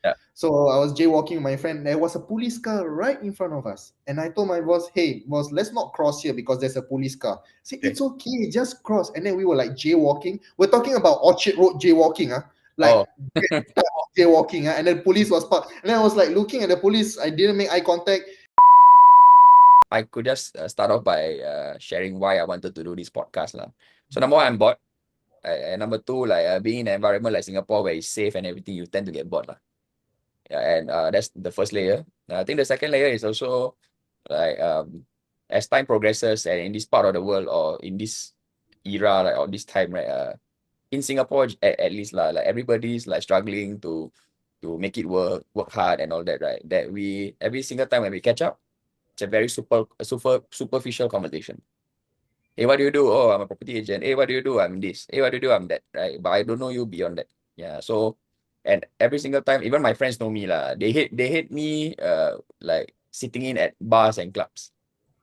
Yeah. So I was jaywalking with my friend. There was a police car right in front of us. And I told my boss, hey, boss, let's not cross here because there's a police car. Say, Okay. it's okay, just cross. And then we were like jaywalking. We're talking about Orchard Road jaywalking, like Oh, jaywalking. And then police was parked. And then I was like looking at the police. I didn't make eye contact. I could just start off by sharing why I wanted to do this podcast lah. So number one, I'm bored. And number two, like being in an environment like Singapore where it's safe and everything, you tend to get bored lah. Yeah, and that's the first layer. I think the second layer is also like as time progresses and in this part of the world or in this era like or this time right in Singapore at least lah, like everybody's like struggling to make it work hard and all that, right? That we every single time when we catch up, it's a very superficial conversation. Hey, what do you do? Oh, I'm a property agent. Hey, what do you do? I'm this. Hey, what do you do? I'm that. Right? But I don't know you beyond that. Yeah. So, and every single time, even my friends know me lah. They hate me. Like sitting in at bars and clubs,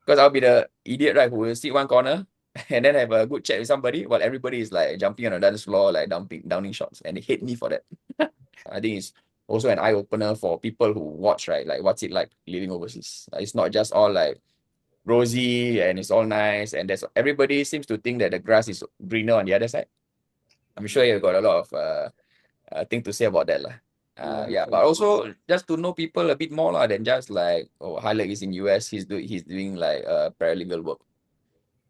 because I'll be the idiot, right? Who will sit one corner and then have a good chat with somebody while everybody is like jumping on the dance floor, like downing shots, and they hate me for that. I think it's also an eye opener for people who watch, right? Like, what's it like living overseas? It's not just all like rosy and it's all nice, and there's everybody seems to think that the grass is greener on the other side. I'm sure you've got a lot of thing to say about that lah. Yeah, but also just to know people a bit more lah than just like, oh, Halik is in US, he's doing like paralegal work,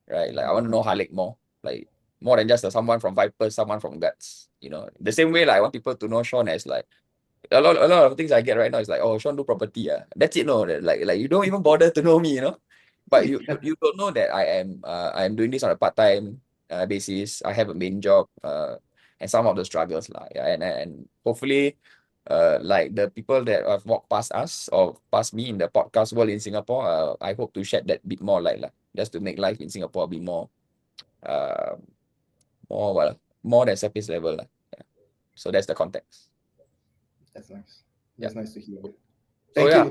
right? Like I want to know Halik more, like more than just someone from Vipers, someone from Guts, you know. The same way like I want people to know Sean as like a lot of things I get right now is like, oh, Sean do property. That's it, no. Like you don't even bother to know me, you know. But you don't know that I am doing this on a part-time basis. I have a main job and some of the struggles lah. Yeah, and hopefully like the people that have walked past us or past me in the podcast world in Singapore, I hope to shed that bit more light lah, just to make life in Singapore a bit more uh more than surface level lah. Yeah. So that's the context. That's nice. Yeah. That's nice to hear. So yeah.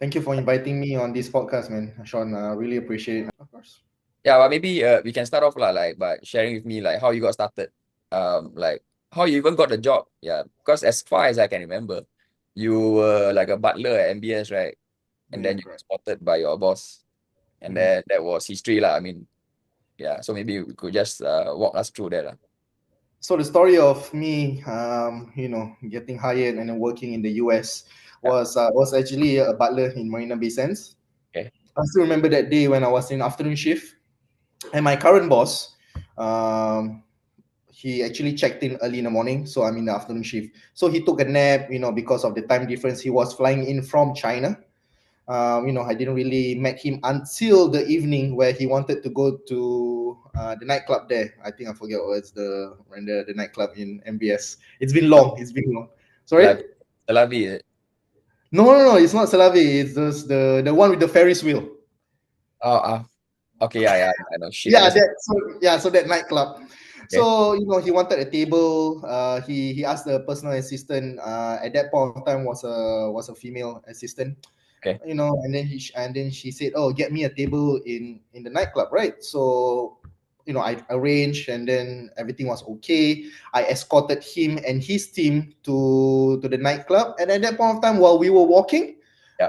Thank you for inviting me on this podcast, man. Sean, I really appreciate it. Of course. Yeah, but maybe we can start off lah, like by sharing with me like how you got started, like how you even got the job. Yeah, because as far as I can remember, you were like a butler at MBS, right? And Yeah, then you were correct. spotted by your boss, and Mhm. then that was history lah. I mean, yeah. So maybe we could just walk us through that lah. So the story of me, getting hired and then working in the US Yeah. was actually a butler in Marina Bay Sands. Okay. I still remember that day when I was in afternoon shift, and my current boss, um, he actually checked in early in the morning, so I'm in the afternoon shift. So he took a nap, because of the time difference. He was flying in from China. I didn't really met him until the evening where he wanted to go to the nightclub there. I think I forget what's the nightclub in MBS. It's been long. It's been long. Selavi, Sorry? Selavi. No, no, no. It's not Salavi. It's just the one with the Ferris wheel. Oh, okay, yeah, I know. Shit, I Yeah, just so that nightclub. okay, So he wanted a table. He asked the personal assistant. At that point of time was a female assistant. okay, And then she said, "Oh, get me a table in the nightclub, right?" So I arranged, and then everything was okay. I escorted him and his team to the nightclub, and at that point of time, while we were walking, yeah.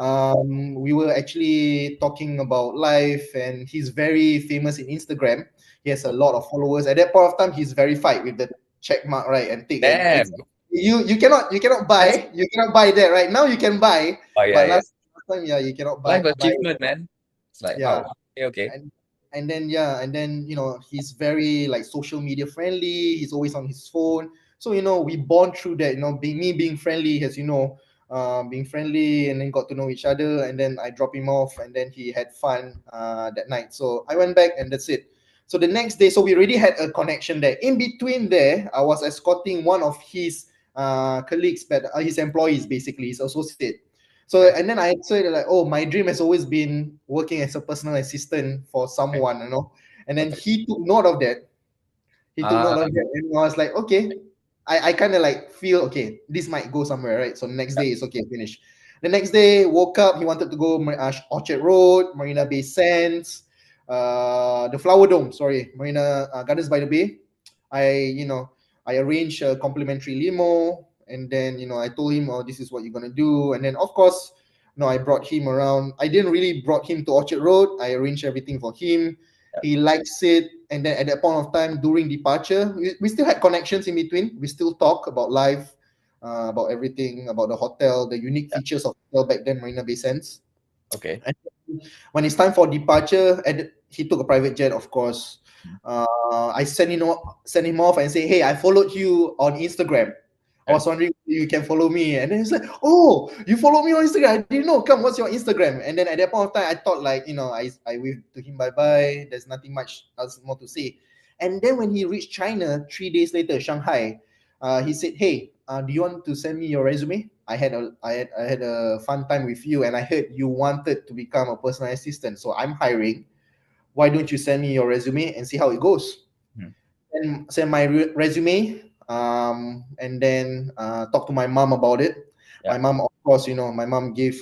we were actually talking about life, and he's very famous in Instagram. He has a lot of followers. At that point of time, he's verified with the check mark, right, and tick, and it's Damn. you cannot That's buy that right now. You can buy, oh yeah, but yeah. last time, yeah, you cannot Life buy achievement, man. It's like yeah. wow. Okay, okay. And then he's very like social media friendly. He's always on his phone. So we bond through that. Being friendly, as being friendly, and then got to know each other. And then I drop him off, and then he had fun that night. So I went back, and that's it. So the next day, so we already had a connection there. In between there, I was escorting one of his colleagues, but his employees, basically his associate. So Okay, and then I said like, oh, my dream has always been working as a personal assistant for okay. someone. And then Okay. he took note of that. He took note Ah, of that, and I was like, okay. I kind of like feel okay. This might go somewhere, right? So next yeah. day is okay, finish. The next day, woke up. He wanted to go Orchard Road, Marina Bay Sands, the Flower Dome. Sorry, Marina Gardens by the Bay. I arranged a complimentary limo. And then, I told him, oh, this is what you're gonna do. And then, of course, I brought him around. I didn't really brought him to Orchard Road. I arranged everything for him. Yeah. He likes it. And then at that point of time, during departure, we still had connections in between. We still talk about life, about everything, about the hotel, the unique Yeah. features of hotel back then, Marina Bay Sands. Okay. And when it's time for departure, he took a private jet, of course. Mm. I sent him off and say, hey, I followed you on Instagram. I Okay. was wondering if you can follow me. And then he's like, oh, you follow me on Instagram. I didn't know. Come, what's your Instagram? And then at that point of time, I thought like, I waved to him bye-bye. There's nothing much else more to say. And then when he reached China 3 days later, Shanghai, he said, hey, do you want to send me your resume? I had a fun time with you, and I heard you wanted to become a personal assistant. So I'm hiring. Why don't you send me your resume and see how it goes? Mm. And send my resume, and then talk to my mom about it. Yeah. My mom, of course, my mom gave.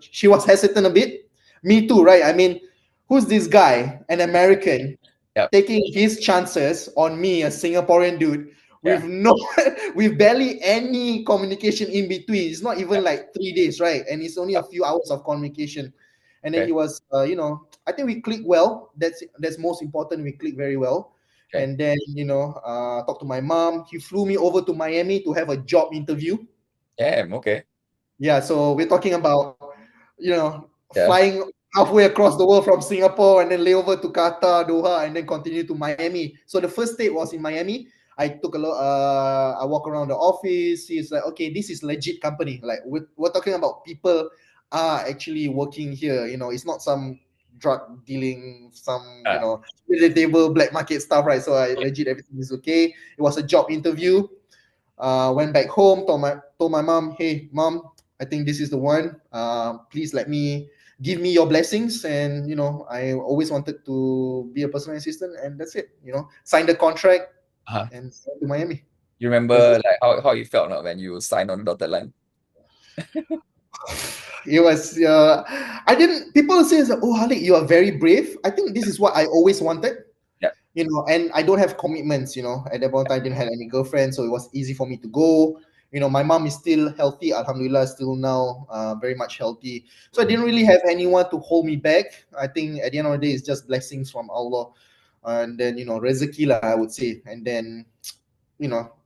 She was hesitant a bit. Me too, right? I mean, who's this guy, an American, Yeah. taking his chances on me, a Singaporean dude, with Yeah. no, with barely any communication in between. It's not Yeah. even like 3 days, right? And it's only Yeah. a few hours of communication. And then Okay. he was, I think we clicked well. That's most important. We clicked very well. Okay. And then, talk to my mom. He flew me over to Miami to have a job interview. Damn. Okay. Yeah, so we're talking about, Yeah. flying halfway across the world from Singapore and then lay over to Qatar, Doha, and then continue to Miami. So the first state was in Miami. I took a look. I walk around the office. He's like, okay, this is legit company. Like we're talking about people are actually working here. It's not some drug dealing, some Ah. the table black market stuff, right? So I legit everything is okay. It was a job interview. Went back home, told my mom, hey mom, I think this is the one. Please give me your blessings. And I always wanted to be a personal assistant, and that's it. Signed the contract Uh-huh. and went to Miami. You That's remember it. like how you felt not when you signed on the dotted line? It was. I didn't. People say, "Oh, Halik, you are very brave." I think this is what I always wanted. Yeah. And I don't have commitments. At that point, I didn't have any girlfriend, so it was easy for me to go. My mom is still healthy, alhamdulillah, still now very much healthy. So I didn't really have anyone to hold me back. I think at the end of the day, it's just blessings from Allah, and then rezeki lah, I would say. And then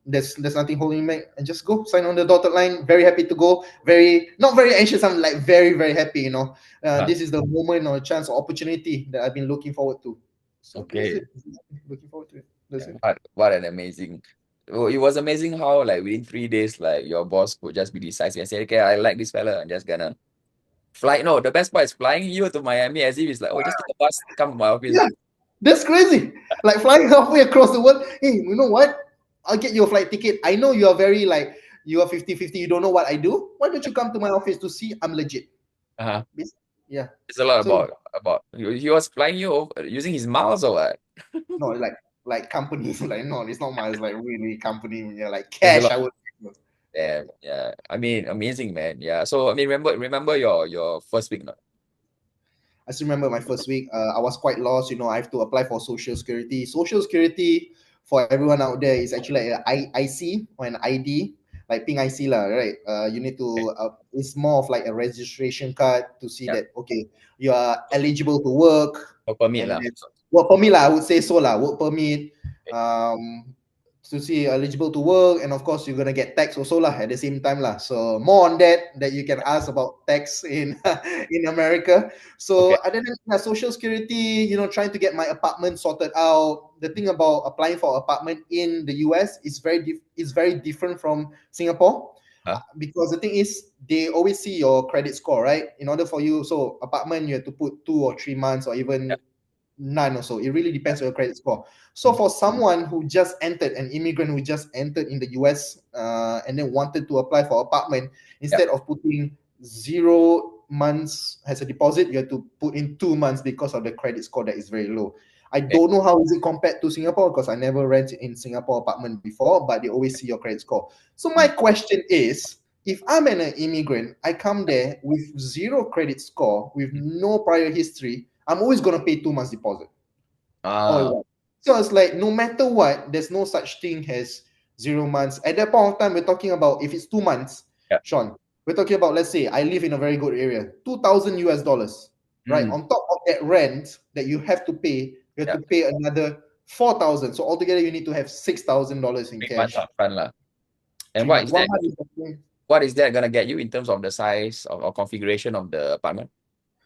there's nothing holding me back. And just go sign on the dotted line. Very happy to go. Very not very anxious. I'm like very very happy. Uh-huh. This is the moment or chance or opportunity that I've been looking forward to. So that's Okay. it. Looking forward to it. That's Yeah. it. What an amazing. Oh, it was amazing how like within 3 days, like your boss could just be decisive and say, okay, I like this fella. I'm just gonna fly. No, the best part is flying you to Miami as if it's like, oh, just take a bus, come to my office. Yeah, that's crazy. Like flying halfway across the world. Hey, you know what? I'll get you a flight ticket. I know you are very like you are 50-50. You don't know what I do. Why don't you come to my office to see I'm legit? Uh-huh. Yeah. It's a lot So about he was flying you over using his miles or what? no, like companies, like no, it's not my, it's like really company, yeah, like There's a cash. lot. I would. Yeah, yeah. I mean, amazing, man. Yeah. So I mean, remember your first week, no? I still remember my first week. I was quite lost. I have to apply for social security. Social security for everyone out there is actually like an IC or an ID, like ping IC lah, right? You need Okay. to. It's more of like a registration card to see Yeah. that okay, you are eligible to work, For permit and lah. then work permit lah. I would say so lah. Work permit. Okay. Um, to see eligible to work, and of course you're gonna get tax also lah at the same time lah. So more on that you can ask about tax in in America. Okay. So other than that, social security, trying to get my apartment sorted out. The thing about applying for apartment in the US is very different from Singapore. Huh? Because the thing is they always see your credit score, right? In order for you, so apartment you have to put 2 or 3 months or Yeah. even none also. It really Yeah. depends on your credit score. So Mm. for someone who just entered, an immigrant who just entered in the US, and then wanted to apply for apartment, Yeah. instead of putting 0 months as a deposit, you have to put in 2 months because of the credit score that is very low. I Okay. don't know how is it compared to Singapore because I never rent in Singapore apartment before, but they always see your credit score. So my Mm. question is, if I'm an immigrant, I come there with zero credit score, with no prior history, I'm always gonna pay 2 months deposit. Ah, Oh, so it's like no matter what, there's no such thing as 0 months. At that point of time, we're talking about if it's 2 months, Yeah. Sean, we're talking about, let's say I live in a very good area, 2,000 US dollars, right? Mm. On top of that rent that you have to pay, you have Yeah. to pay another 4,000. So altogether, you need to have $6,000 in 3 months cash. upfront lah. And 3 months. 1 month is what is that gonna get you in terms of the size or configuration of the apartment?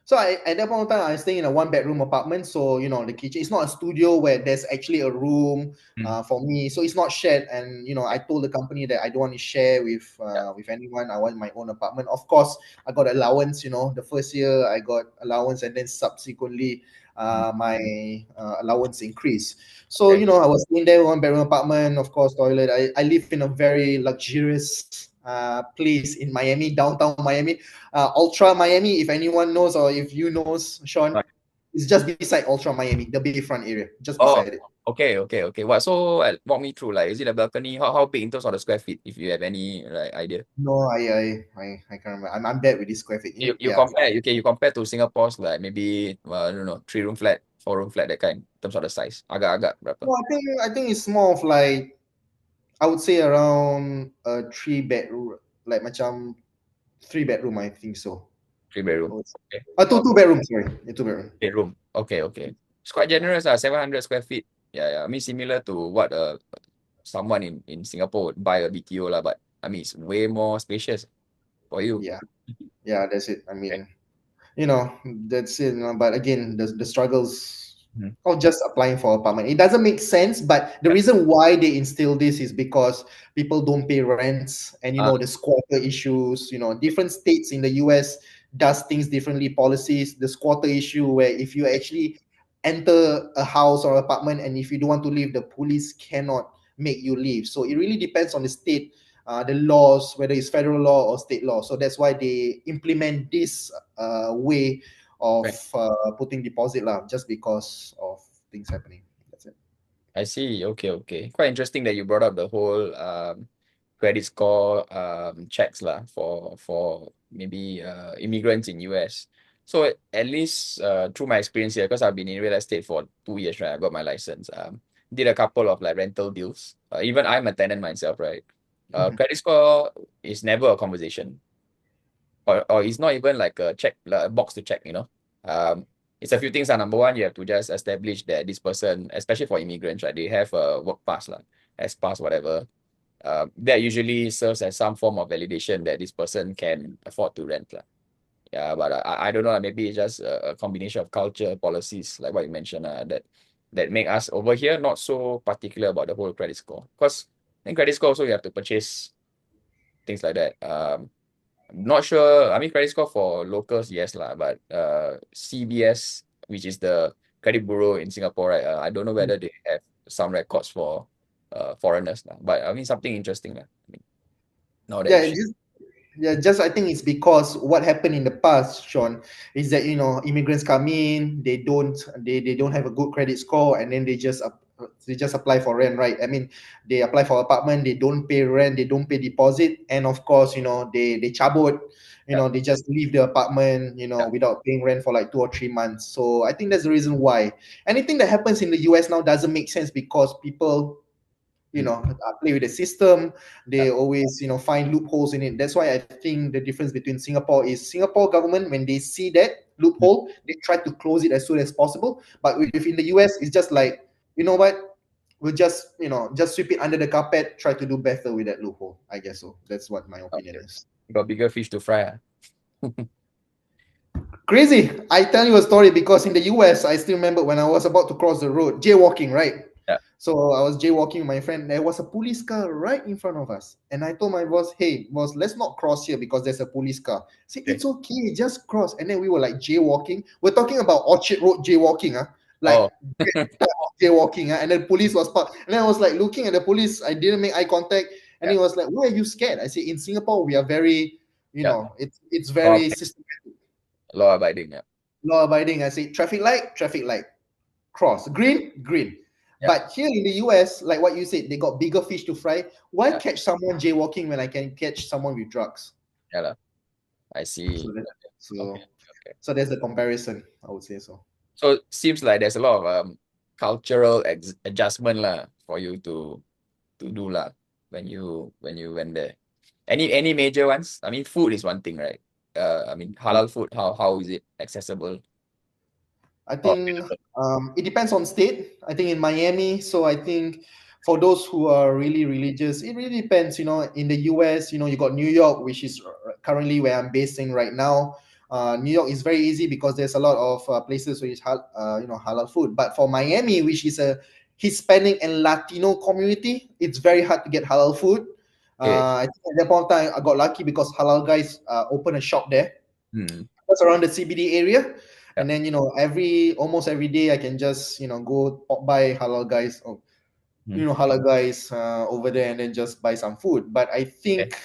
So at that point of time, I was staying in a one-bedroom apartment. So the kitchen, it's not a studio where there's actually a room Mm. for me. So it's not shared. And I told the company that I don't want to share Yeah. with anyone. I want my own apartment. Of course, I got allowance. The first year I got allowance, and then subsequently, Mm. my allowance increased. So Okay. I was in there, one-bedroom apartment. Of course, toilet. I live in a very luxurious place in Miami, downtown Miami. Ultra Miami, if anyone knows or if you knows, Sean, Right. it's just beside Ultra Miami, the bayfront area, just Oh, beside it. okay. What? So walk me through. Like, is it a balcony? How big in terms of the square feet? If you have any like idea. No, I can't remember. I'm bad with this square feet. You Yeah. compare. You compare to Singapore's like maybe I don't know, 3 room flat, 4 room flat, that kind in terms of the size. Agak-agak berapa? No, I think it's more of like, I would say around a 3 bedroom, like macam 3 bedroom. I think so. 3 bedroom. Okay. Two bedroom. Sorry, 2 bedroom. Bedroom. Okay. It's quite generous. 700 square feet. Yeah. I mean, similar to what someone in Singapore would buy a BTO lah, but I mean, it's way more spacious for you. Yeah, yeah, that's it. I Okay. mean, that's it. But again, the struggles Mhm. of just applying for apartment, it doesn't make sense. But the Yeah. reason why they instill this is because people don't pay rents, and Ah, the squatter issues. Different states in the US does things differently. Policies, the squatter issue, where if you actually enter a house or apartment, and if you don't want to leave, the police cannot make you leave. So it really depends on the state, the laws, whether it's federal law or state law. So that's why they implement this way of right. putting deposit lah, just because of things happening. That's it. I see. Okay. Quite interesting that you brought up the whole credit score checks lah for maybe immigrants in US. So at least through my experience here, because I've been in real estate for 2 years, right? I got my license. Did a couple of like rental deals. Even I'm a tenant myself, right? Mhm. Credit score is never a conversation, or it's not even like a check, like a box to check. It's a few things. Number one, you have to just establish that this person, especially for immigrants, right, they have a work pass, lah, S pass, whatever. That usually serves as some form of validation that this person can afford to rent, lah. Yeah, but I don't know. Maybe it's just a combination of culture, policies, like what you mentioned, that make us over here not so particular about the whole credit score. Because in credit score also you have to purchase things like that. Not sure. I mean, credit score for locals, yes lah, but CBS, which is the credit bureau in Singapore, right? I don't know whether they have some records for foreigners lah. But I mean, something interesting lah. I mean, now that you Yeah, should. just I think it's because what happened in the past, Sean, is that immigrants come in, they don't have a good credit score, and then they just apply for rent, right? I mean, they apply for apartment, they don't pay rent, they don't pay deposit, and of course, they chabut, Yeah, they just leave the apartment, yeah. without paying rent for like 2 or 3 months. So I think that's the reason why anything that happens in the US now doesn't make sense, because people Mm, play with the system. yeah, They always find loopholes in it. That's why I think the difference between Singapore government, when they see that mm, loophole, they try to close it as soon as possible. But within the US, it's just like, what, we'll just sweep it under the carpet, try to do better with that loophole. I guess so. That's what my opinion okay. is. Got bigger fish to fry. Crazy. I tell you a story, because in the US, I still remember when I was about to cross the road, jaywalking, right? Yeah. So I was jaywalking with my friend. There was a police car right in front of us. And I told my boss, hey, boss, let's not cross here because there's a police car. Say, Okay. it's okay, just cross. And then we were like jaywalking. We're talking about Orchard Road jaywalking, like Oh, jaywalking. And then police was parked. And then I was like looking at the police. I didn't make eye contact. And yeah, he was like, why are you scared? I say, in Singapore, we are very, yeah. it's Law, very systematic, law abiding. Yeah, law abiding. I say, traffic light, cross, green, green. yeah, But here in the US, like what you said, they got bigger fish to fry. Why yeah, catch someone jaywalking when I can catch someone with drugs? yeah lah. I see. So that, so Okay. so there's the comparison, I would say so. So seems like there's a lot of cultural adjustment lah for you to do lah. when you went there? Any major ones? I mean, food is one thing, right? I mean, halal food, how is it accessible I or think available? it depends on state. I think in Miami, so I think for those who are really religious, it really depends. In the US, you got New York, which is currently where I'm based in right now. New York is very easy because there's a lot of places where it's halal food. But for Miami, which is a Hispanic and Latino community, it's very hard to get halal food. Okay. I think at that point of time, I got lucky because halal guys open a shop there. Hmm. That's around the CBD area. Yeah. And then almost every day I can just go pop by halal guys, or Hmm. halal guys over there, and then just buy some food. But I Okay. think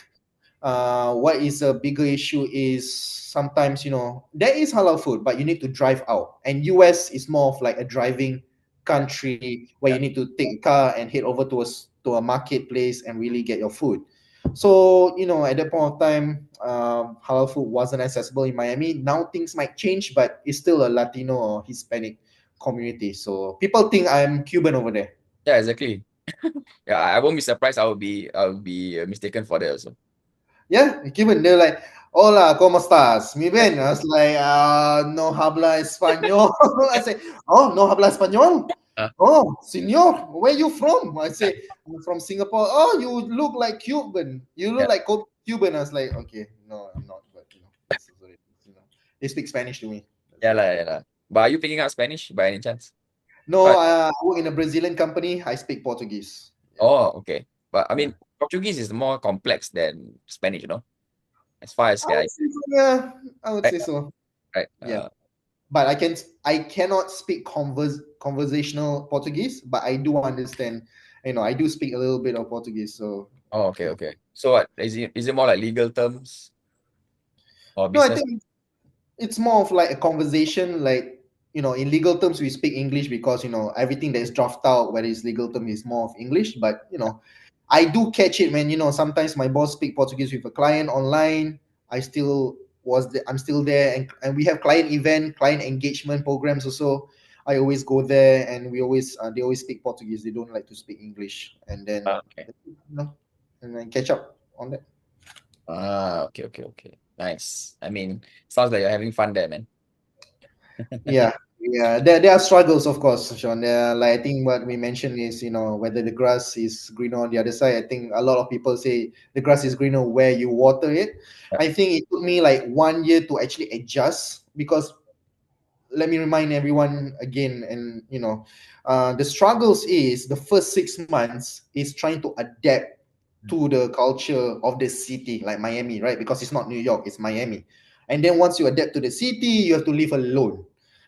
what is a bigger issue is sometimes there is halal food, but you need to drive out. And US is more of like a driving Yeah. country where Yeah. you need to take a car and head over to a marketplace and really get your food. So at that point of time, halal food wasn't accessible in Miami. Now things might change, but it's still a Latino or Hispanic community. So people think I'm Cuban over there. Yeah, exactly. Yeah, I won't be surprised. I will be mistaken for that also. Yeah, Cuban. They're like, "Hola, ¿cómo estás? Mi Yeah. bien." I was like, "No habla español." I say, "Oh, no habla español." Uh, Oh, señor, where you from? I say, "I'm from Singapore." Oh, you look like Cuban. You yeah. look like Cuban. I was like, "Okay, no, I'm not." But this is what it is. They speak Spanish to me. That's Yeah it. lah, yeah lah. But are you picking up Spanish by any chance? No, But I work in a Brazilian company. I speak Portuguese. Yeah, oh, okay. But I yeah. mean, Portuguese is more complex than Spanish, as far as I I would say so. Yeah, I would right, say so. right. Yeah. But I cannot speak conversational Portuguese, but I do understand. I do speak a little bit of Portuguese. So Oh, okay, okay. So what is it more like legal terms or no, I business? think it's more of like a conversation. Like in legal terms, we speak English because everything that is drafted out, whether it's legal term, is more of English. But I do catch it, man. Sometimes my boss speak Portuguese with a client online. I'm still there, and we have client engagement programs also. I always go there, and they always speak Portuguese. They don't like to speak English, and then Okay. and then catch up on that. Okay, okay, okay. Nice. I mean, sounds like you're having fun there, man. Yeah, yeah. There are struggles, of course, Sean. Like I think what we mentioned is, whether the grass is greener on the other side. I think a lot of people say the grass is greener where you water it. Yeah. I think it took me like 1 year to actually adjust because let me remind everyone again, and the struggles is the first 6 months is trying to adapt to the culture of the city like Miami, right? Because it's not New York, it's Miami. And then once you adapt to the city, you have to live alone.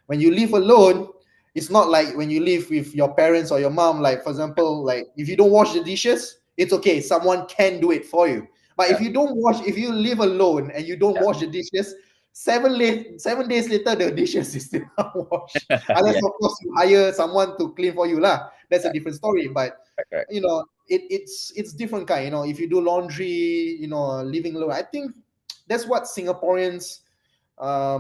When you live alone, it's not like when you live with your parents or your mom. Like for example, like if you don't wash the dishes, it's okay, someone can do it for you. But Yeah. if you live alone and you don't Yeah. wash the dishes, 7 days later the dishes is still not washed, unless Yeah. of course you hire someone to clean for you lah. That's a Yeah. different story. But Correct. it's different kind. If you do laundry, living alone, I think that's what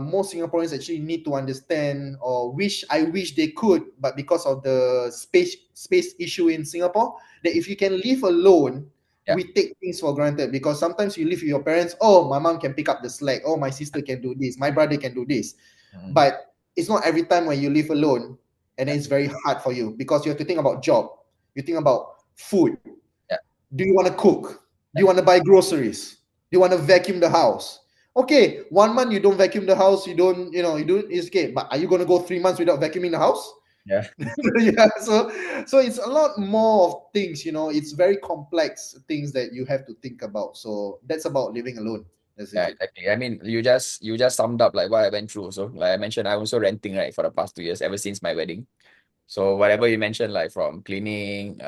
most Singaporeans actually need to understand, or I wish they could, but because of the space issue in Singapore, that if you can live alone, Yeah. we take things for granted because sometimes you live with your parents. Oh, my mom can pick up the slack. Oh, my sister can do this. My brother can do this. Mm. But it's not every time when you live alone, and Yeah. then it's very hard for you because you have to think about job. You think about food. Yeah. Do you want to cook? Do you want to buy groceries? Do you want to vacuum the house? Okay, 1 month you don't vacuum the house, you don't, it's okay. But are you going to go 3 months without vacuuming the house? Yeah. Yeah, so it's a lot more of things. It's very complex things that you have to think about. So that's about living alone. That's Yeah, it. exactly. I mean, you just summed up like what I went through. So, like I mentioned, I'm also renting right for the past 2 years, ever since my wedding. So whatever you mentioned, like from cleaning,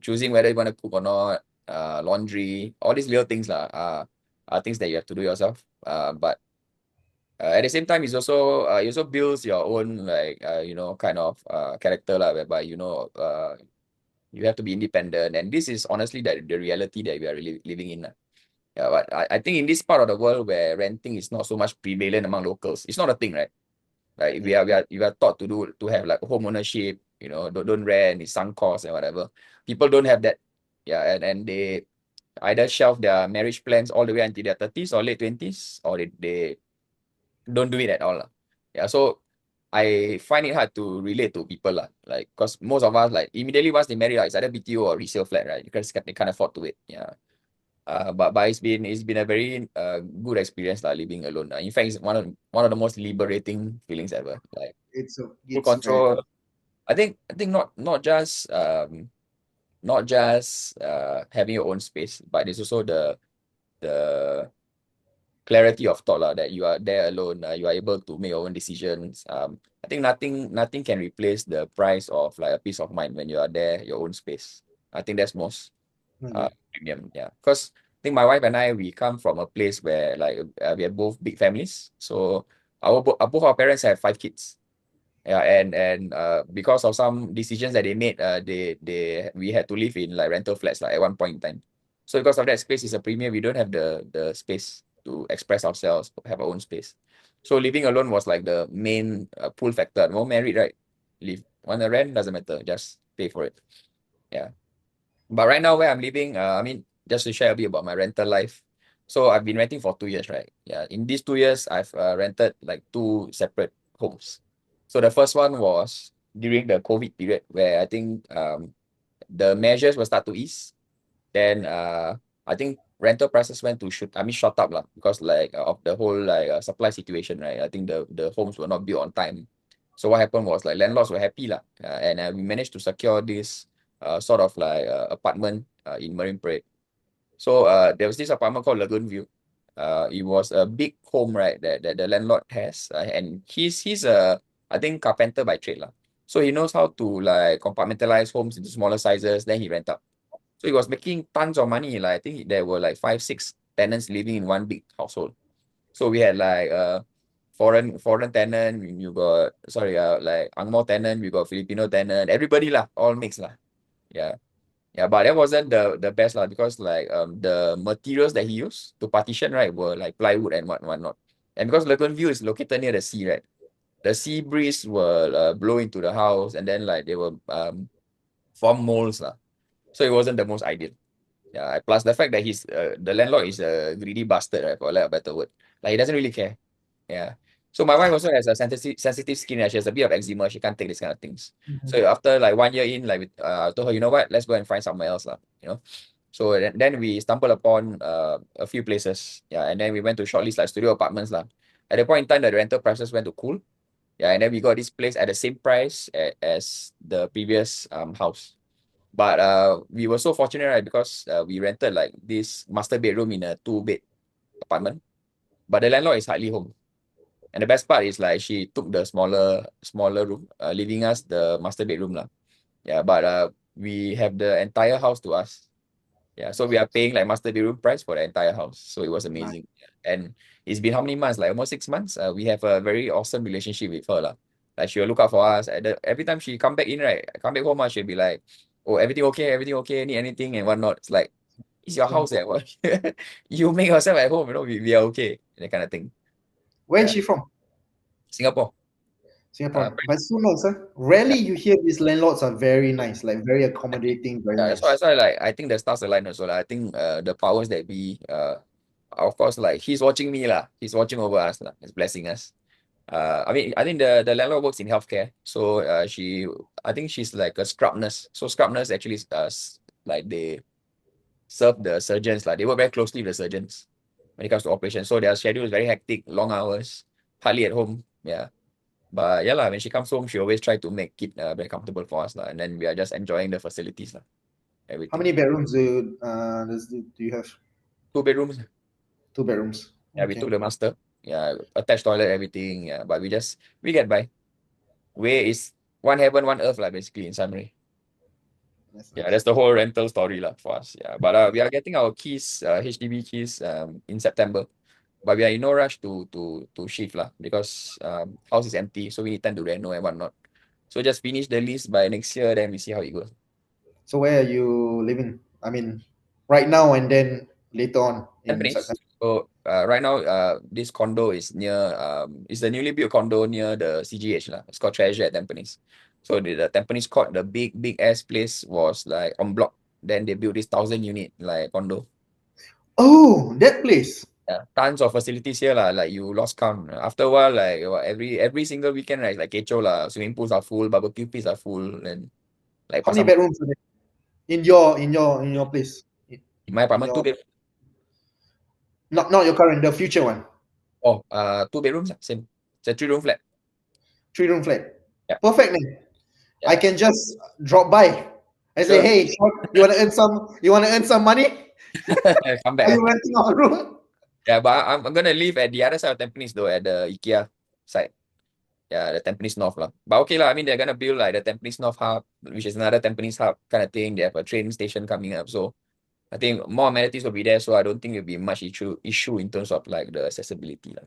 choosing whether you want to cook or not, laundry, all these little things lah, are things that you have to do yourself. But at the same time, it also builds your own like kind of character lah, whereby you have to be independent, and this is honestly the reality that we are really living in lah. Yeah, but I think in this part of the world where renting is not so much prevalent among locals, it's not a thing, right? Like Yeah. we are taught to have like home ownership, don't rent, it's sunk cost and whatever. People don't have that Yeah, and they either shelve their marriage plans all the way until their 30s or late 20s, or they don't do it at all lah. Yeah, so I find it hard to relate to people lah. Like, cause most of us like immediately once they marry, like, it's either BTO or resale flat, right? Because they can't afford to wait. Yeah. But it's been a very good experience lah living alone. In fact, it's one of the most liberating feelings ever. Like full It's very control. I think not just having your own space, but it's also the clarity of thought lah, that you are there alone, you are able to make your own decisions. I think nothing can replace the price of like a peace of mind when you are there, your own space. I think that's most okay. premium. Yeah, because I think my wife and I, we come from a place where like we are both big families. So both our parents have 5 kids. Yeah, and because of some decisions that they made, we had to live in like rental flats like at one point in time. So because of that, space is a premium. We don't have the space to express ourselves, have our own space. So living alone was like the main pull factor. More married, right? Live want to rent, doesn't matter, just pay for it. Yeah. But right now where I'm living, I mean, just to share a bit about my rental life. So I've been renting for 2 years, right? Yeah. In these 2 years, I've rented like two separate homes. So the first one was during the COVID period where I think the measures will start to ease. Then I think rental prices went to shot up lah, because like of the whole like supply situation, right? I think the homes were not built on time. So what happened was like landlords were happy lah, and we managed to secure this sort of like apartment in Marine Parade. So there was this apartment called Lagoon View. It was a big home, right, that the landlord has, and he's a, I think, carpenter by trade lah. So he knows how to like compartmentalize homes into smaller sizes. Then he rent out. So he was making tons of money. Like I think there were like 5, 6 tenants living in one big household. So we had like foreign tenant. You got like Angmo tenant. We got Filipino tenant. Everybody lah, all mixed lah. Yeah. Yeah, but that wasn't the best lah, because like the materials that he used to partition, right, were like plywood and whatnot. And because Lagoon View is located near the sea, right, the sea breeze will blow into the house, and then like they will form molds lah. So it wasn't the most ideal. Yeah, plus the fact that the landlord is a greedy bastard, right, for lack of a better word. Like he doesn't really care. Yeah. So my wife also has a sensitive skin. She has a bit of eczema. She can't take these kind of things. So after like 1 year in, like I told her, you know what, let's go and find somewhere else, lah. You know. So then we stumbled upon a few places. Yeah, and then we went to shortlist like studio apartments, lah. At the point in time, the rental prices went to cool. Yeah, and then we got this place at the same price as the previous house. But we were so fortunate, right, because we rented like this master bedroom in a 2-bed apartment. But the landlord is hardly home. And the best part is like she took the smaller room, leaving us the master bedroom lah. Yeah, but we have the entire house to us. Yeah, so we are paying like master bedroom price for the entire house. So it was Nice. amazing. And it's been how many months? Like almost 6 months. We have a very awesome relationship with her lah. Like she will look out for us. Every time she come back in, right, come back home, she'll be like, "Oh, everything okay? Everything okay? Need anything and whatnot?" It's like, it's your house, eh? What? You make yourself at home. We are okay. That kind of thing. Where is Yeah, she from? Singapore. Singapore. But so nice, huh? Rarely you hear these landlords are very nice, like very accommodating, very Yeah, nice. that's why like I think the stars align also lah. I think the powers that be, of course, like he's watching me lah. He's watching over us lah. He's blessing us. I mean, I think the landlord works in healthcare. So I think she's like a scrub nurse. So scrub nurse actually like they serve the surgeons, like they work very closely with the surgeons when it comes to operations. So their schedule is very hectic, long hours, hardly at home. Yeah. But yeah lah, when she comes home, she always try to make it very comfortable for us lah. And then we are just enjoying the facilities lah. How Everything. many bedrooms do you have? 2 bedrooms. 2 bedrooms. Yeah, we Okay. took the master. Yeah, attached toilet, everything. Yeah, but we get by. Way is one heaven, one earth lah, basically, in summary. That's Yeah, nice. that's the whole rental story lah for us. Yeah, but we are getting our keys, HDB keys, in September. But we are in no rush to shift lah, because house is empty, so we need time to reno and whatnot. So just finish the lease by next year, then we see how it goes. So where are you living? I mean, right now and then later on in Tampines. September. So right now, this condo is near it's the newly built condo near the CGH lah. It's called Treasure at Tampines. So the Tampines Court, the big ass place, was like en bloc. Then they built this 1,000 unit like condo. Oh, that place. Yeah, tons of facilities here lah. Like you lost count. After a while, like every single weekend, right? Like kecoh lah. Swimming pools are full, barbecue pits are full, and like How many pasar. bedrooms are there in your place? In my In apartment, your not your current, the future one. 2 bedrooms, same. It's a 3 room flat. 3 room flat. Yeah, Perfect, man. I yeah. can just drop by and say, Sure. hey, Sean, you wanna earn some money? Come Are back. you renting out a room? Yeah, but I'm gonna live at the other side of Tampines though, at the IKEA side. Yeah, the Tampines North lah. But okay lah. I mean, they're gonna build like the Tampines North hub, which is another Tampines hub kind of thing. They have a train station coming up, so I think more amenities will be there. So I don't think it'll be much issue in terms of like the accessibility lah.